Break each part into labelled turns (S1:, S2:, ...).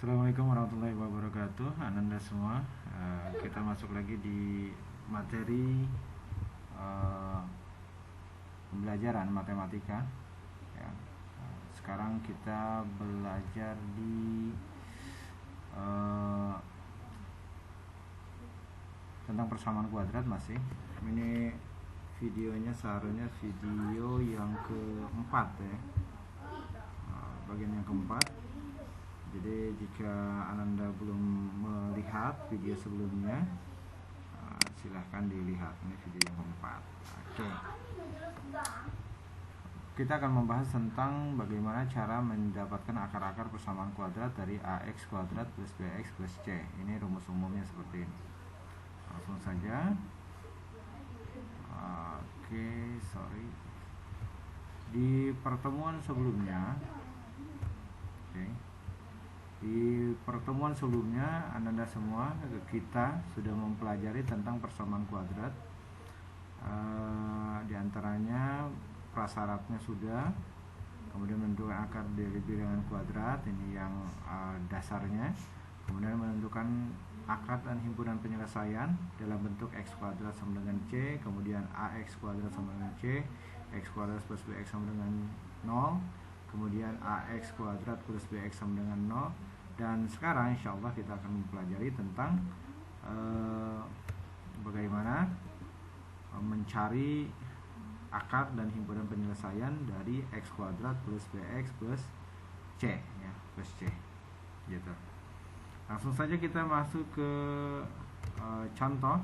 S1: Assalamualaikum warahmatullahi wabarakatuh, Ananda semua. Kita masuk lagi di materi pembelajaran matematika ya. Sekarang kita belajar di tentang persamaan kuadrat masih. Ini videonya seharusnya video yang keempat ya, bagian yang keempat. Jadi jika Ananda belum melihat video sebelumnya, silahkan dilihat. Ini video yang keempat. Oke. Kita akan membahas tentang bagaimana cara mendapatkan akar-akar persamaan kuadrat dari ax kuadrat plus bx plus c. Ini rumus umumnya seperti ini. Langsung saja. Oke, sorry. Di pertemuan sebelumnya, Di pertemuan sebelumnya, Ananda semua, kita sudah mempelajari tentang persamaan kuadrat. Di antaranya prasyaratnya sudah, kemudian menentukan akar dari bilangan kuadrat, ini yang dasarnya, kemudian menentukan akar dan himpunan penyelesaian dalam bentuk x kuadrat sama dengan c, kemudian ax kuadrat sama dengan c, x kuadrat plus bx sama dengan 0, kemudian ax kuadrat plus bx sama dengan 0. Dan sekarang insya Allah kita akan mempelajari tentang bagaimana mencari akar dan himpunan penyelesaian dari x kuadrat plus bx plus c ya, plus c gitu. Langsung saja kita masuk ke contohnya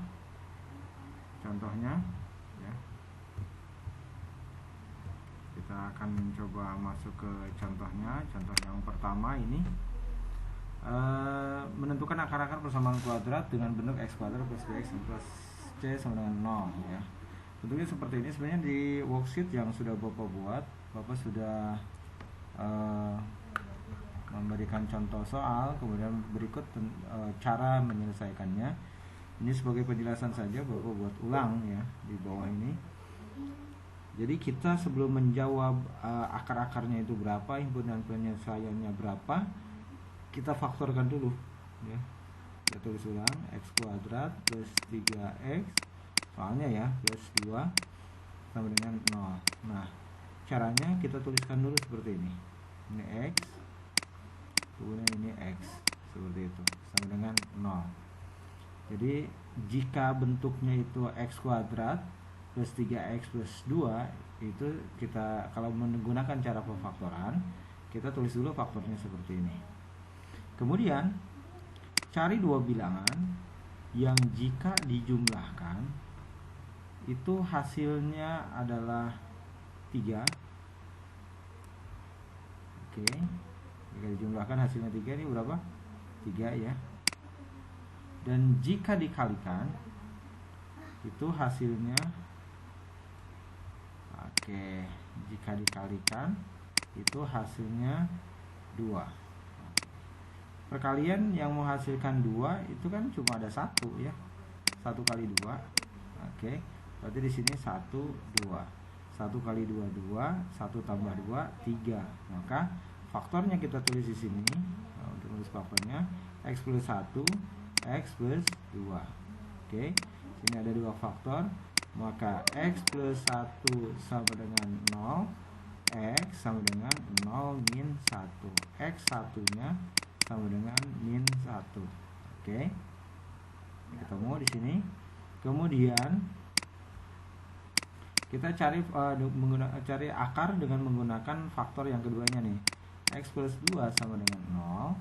S1: ya. Kita akan coba masuk ke contohnya. Contoh yang pertama ini menentukan akar-akar persamaan kuadrat dengan bentuk x kuadrat plus bx plus c sama dengan 0 ya. Bentuknya seperti ini. Sebenarnya di worksheet yang sudah Bapak buat, Bapak sudah memberikan contoh soal, kemudian berikut cara menyelesaikannya. Ini sebagai penjelasan saja, Bapak buat ulang ya di bawah ini. Jadi kita sebelum menjawab akar-akarnya itu berapa, himpunan penyelesaiannya berapa, kita faktorkan dulu ya. Kita tulis ulang, x kuadrat plus 3x, soalnya ya, plus 2 sama dengan 0. Nah, caranya kita tuliskan dulu seperti ini. Ini x, kemudian ini x, seperti itu, sama dengan 0. Jadi jika bentuknya itu x kuadrat plus 3x plus 2, itu kita kalau menggunakan cara pemfaktoran, kita tulis dulu faktornya seperti ini. Kemudian cari dua bilangan yang jika dijumlahkan itu hasilnya adalah 3. Oke. Jika dijumlahkan hasilnya 3, ini berapa? 3 ya. Dan jika dikalikan itu hasilnya, oke, jika dikalikan itu hasilnya 2. Perkalian yang menghasilkan 2 itu kan cuma ada 1 ya. 1 kali 2. Oke. Berarti di sini 1 2. 1 kali 2 2, 1 tambah 2 3. Maka faktornya kita tulis di sini. Nah, untuk tulis faktornya x plus 1, x plus 2. Oke. Sini ada 2 faktor. Maka x plus 1 sama dengan 0, x sama dengan 0 min 1. X satunya sama dengan min 1. Oke. Ketemu di sini. Kemudian kita cari akar dengan menggunakan faktor yang keduanya nih. X plus 2 sama dengan 0,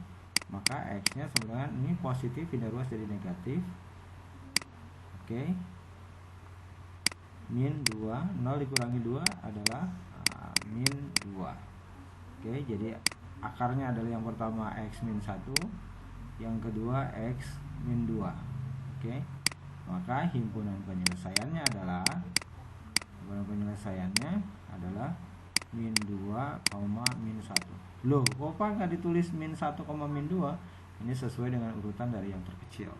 S1: maka x-nya sama dengan, ini positif pindah ruas jadi negatif. Oke. Min 2, 0 dikurangi 2 adalah min 2. Oke, jadi akarnya adalah yang pertama x min 1, yang kedua x min 2. Oke. Maka himpunan penyelesaiannya adalah min 2, min 1. Loh, kok nggak ditulis min 1, min 2? Ini sesuai dengan urutan dari yang terkecil.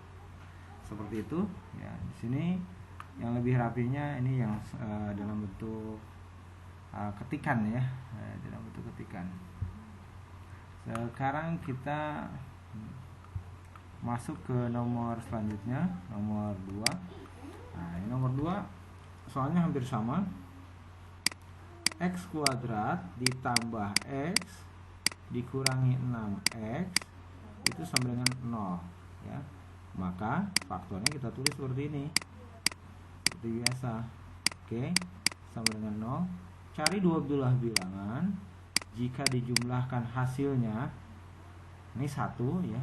S1: Seperti itu ya. Di sini yang lebih rapinya ini yang dalam bentuk ketikan ya, dalam bentuk ketikan. Sekarang kita Masuk ke nomor selanjutnya, nomor 2. Nah, ini nomor 2 soalnya hampir sama. X kuadrat ditambah X dikurangi 6X itu sama dengan 0 ya. Maka faktornya kita tulis seperti ini, seperti biasa. Oke, sama dengan 0. Cari dua belah bilangan. Jika dijumlahkan hasilnya ini 1 ya.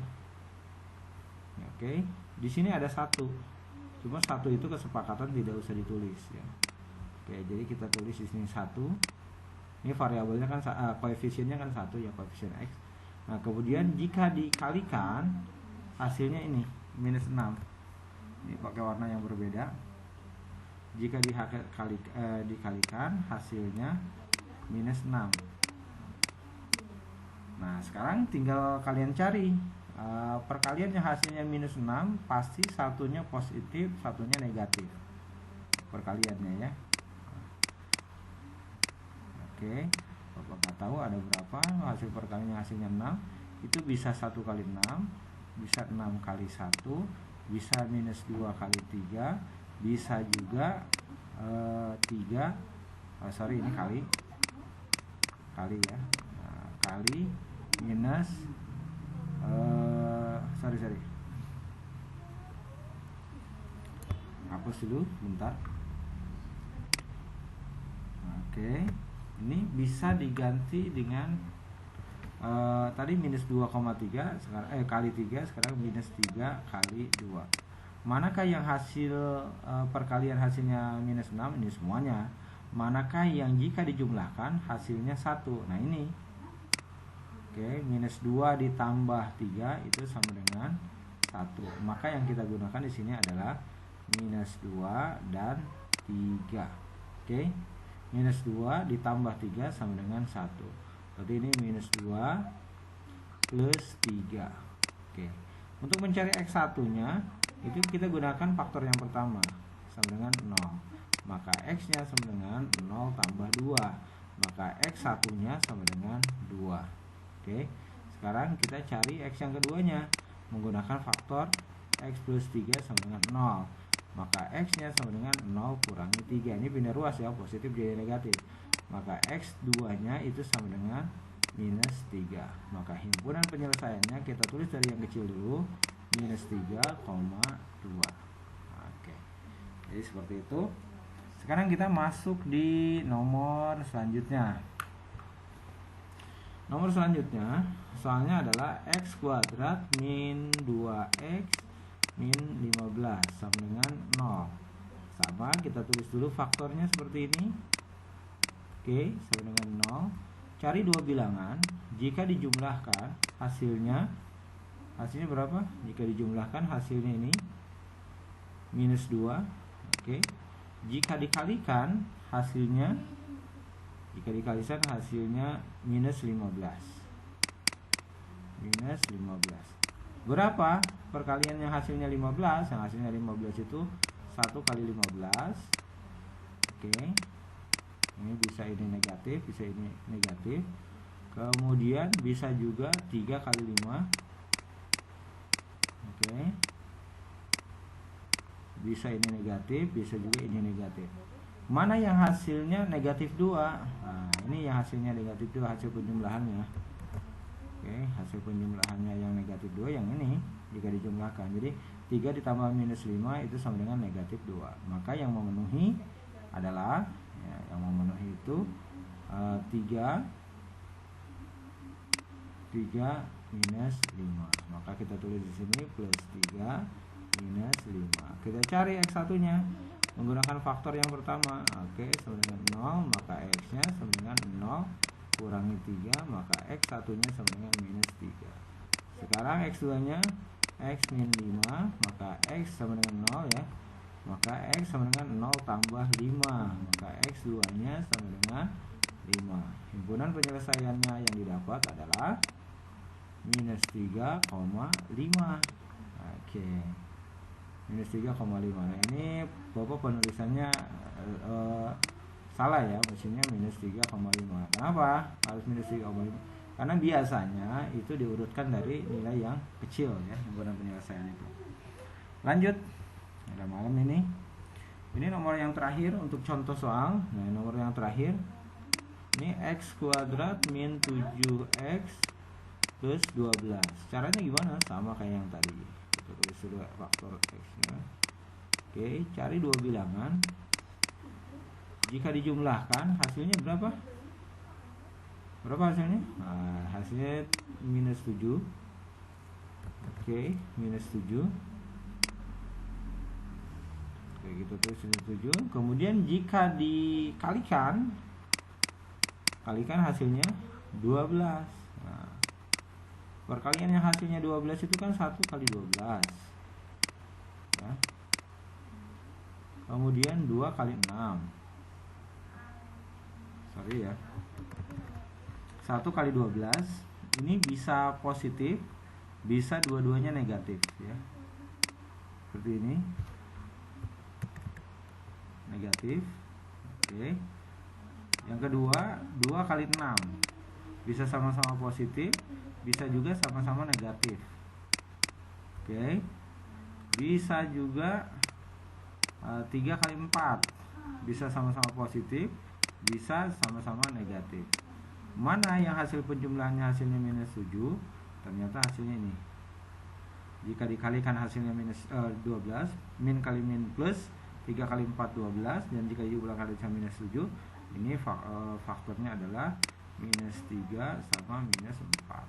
S1: Oke, di sini ada 1. Cuma 1 itu kesepakatan tidak usah ditulis ya. Oke, jadi kita tulis di sini 1. Ini variabelnya kan koefisiennya kan 1 ya, koefisien X. Nah, kemudian jika dikalikan hasilnya ini minus 6. Ini pakai warna yang berbeda. Jika dikalikan hasilnya minus 6. Nah, sekarang tinggal kalian cari perkalian yang hasilnya minus 6, pasti satunya positif, satunya negatif perkaliannya ya. Oke, Bapak nggak tahu ada berapa hasil perkaliannya, hasilnya 6. Itu bisa 1 kali 6, bisa 6 kali 1, bisa minus 2 kali 3, bisa juga 3 ini kali ya. Nah, kali minus hapus dulu bentar. Oke, ini bisa diganti dengan tadi minus 2,3 sekarang kali 3, sekarang minus 3 kali 2. Manakah yang hasil perkalian hasilnya minus 6? Ini semuanya. Manakah yang jika dijumlahkan hasilnya 1? Nah, ini. Oke, minus 2 ditambah 3 itu sama dengan 1. Maka yang kita gunakan di sini adalah minus 2 dan 3. Oke, minus 2 ditambah 3 sama dengan 1. Berarti ini minus 2 plus 3. Oke, untuk mencari X1 nya itu kita gunakan faktor yang pertama sama dengan 0. Maka X nya sama dengan 0 tambah 2. Maka X1 nya sama dengan 2. Oke, sekarang kita cari X yang keduanya menggunakan faktor X plus 3 sama dengan 0. Maka X nya sama dengan 0 kurangi 3. Ini pindah ruas ya, positif jadi negatif. Maka X2 nya itu sama dengan minus 3. Maka himpunan penyelesaiannya kita tulis dari yang kecil dulu, minus 3,2. Oke, jadi seperti itu. Sekarang kita masuk di nomor selanjutnya. Nomor selanjutnya soalnya adalah X kuadrat min 2X min 15 sama dengan 0. Sama, kita tulis dulu faktornya seperti ini. Oke, sama dengan 0. Cari dua bilangan. Jika dijumlahkan hasilnya berapa? Jika dijumlahkan hasilnya ini minus 2. Oke, jika dikalikan hasilnya minus 15. Minus 15. Berapa perkaliannya hasilnya 15? Yang hasilnya 15 itu 1 kali 15. Oke, ini bisa ini negatif, bisa ini negatif. Kemudian bisa juga 3 kali 5. Oke, bisa ini negatif, bisa juga ini negatif. Mana yang hasilnya negatif 2? Nah, ini yang hasilnya negatif 2, hasil penjumlahannya. Oke, hasil penjumlahannya yang negatif 2 yang ini jika dijumlahkan. Jadi 3 ditambah minus 5 itu sama dengan negatif 2. Maka yang memenuhi adalah yang memenuhi itu 3 minus 5. Maka kita tulis di sini plus 3 minus 5. Kita cari X1 nya menggunakan faktor yang pertama. Oke, sama dengan 0, maka X nya sama dengan 0 kurangi 3, maka X1 nya sama dengan minus 3. Sekarang X2 nya X min 5, maka X sama dengan 0 ya. Maka X sama dengan 0 tambah 5, maka X2 nya sama dengan 5. Himpunan penyelesaiannya yang didapat adalah minus 3,5. Oke, minus 3,5. Nah, ini Bapak penulisannya salah ya, mesinnya minus 3,5. Kenapa harus minus 3,5? Karena biasanya itu diurutkan dari nilai yang kecil ya, himpunan penyelesaian itu. Lanjut, ada malam ini. Ini nomor yang terakhir untuk contoh soal. Nah, nomor yang terakhir ini x kuadrat min 7x plus 12. Caranya gimana? Sama kayak yang tadi. Kita tulis dulu faktor x-nya. Oke, cari dua bilangan. Jika dijumlahkan hasilnya berapa? Berapa hasilnya? Nah, hasilnya minus 7. Oke, minus 7. Oke, gitu terus minus 7. Kemudian jika dikalikan, hasilnya 12. Nah, perkalian yang hasilnya 12 itu kan 1 kali 12 ya. Kemudian 2 kali 6. Sorry ya, 1 kali 12 ini bisa positif, bisa dua-duanya negatif ya. Seperti ini. Negatif. Oke. Yang kedua, 2 kali 6 bisa sama-sama positif, bisa juga sama-sama negatif. Oke. Bisa juga 3 kali 4 bisa sama-sama positif, bisa sama-sama negatif. Mana yang hasil penjumlahannya hasilnya minus 7? Ternyata hasilnya ini. Jika dikalikan hasilnya minus 12, min kali min plus 3 kali 4 12, dan jika dijumlahkan hasilnya minus 7, ini faktornya adalah minus 3 sama minus 4.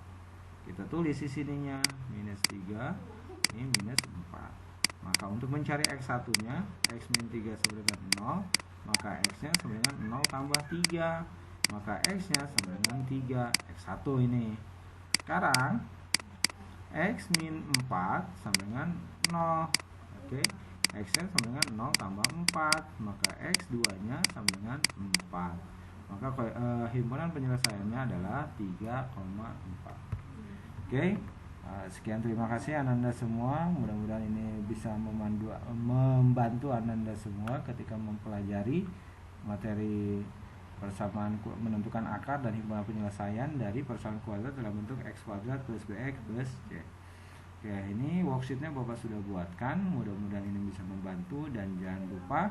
S1: Kita tulis di sininya minus 3, ini minus 4. Maka untuk mencari x1 nya, x min 3 sama dengan 0, maka x nya sama dengan 0 tambah 3, maka x nya sama dengan 3, x1 ini. Sekarang x min 4 sama dengan 0. Oke, x nya sama dengan 0 tambah 4, maka x2 nya sama dengan 4. Maka himpunan penyelesaiannya adalah 3,4. Oke. Sekian, terima kasih Ananda semua. Mudah-mudahan ini bisa membantu Ananda semua ketika mempelajari materi persamaan menentukan akar dan himpunan penyelesaian dari persamaan kuadrat dalam bentuk x kuadrat plus bx plus c. Oke, ini worksheetnya Bapak sudah buatkan. Mudah-mudahan ini bisa membantu, dan jangan lupa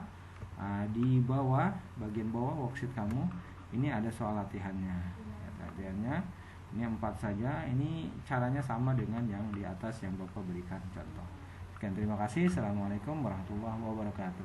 S1: di bawah, bagian bawah worksheet kamu ini ada soal latihannya. Latihannya ini 4 saja. Ini caranya sama dengan yang di atas yang Bapak berikan contoh. Sekian, terima kasih. Assalamualaikum warahmatullahi wabarakatuh.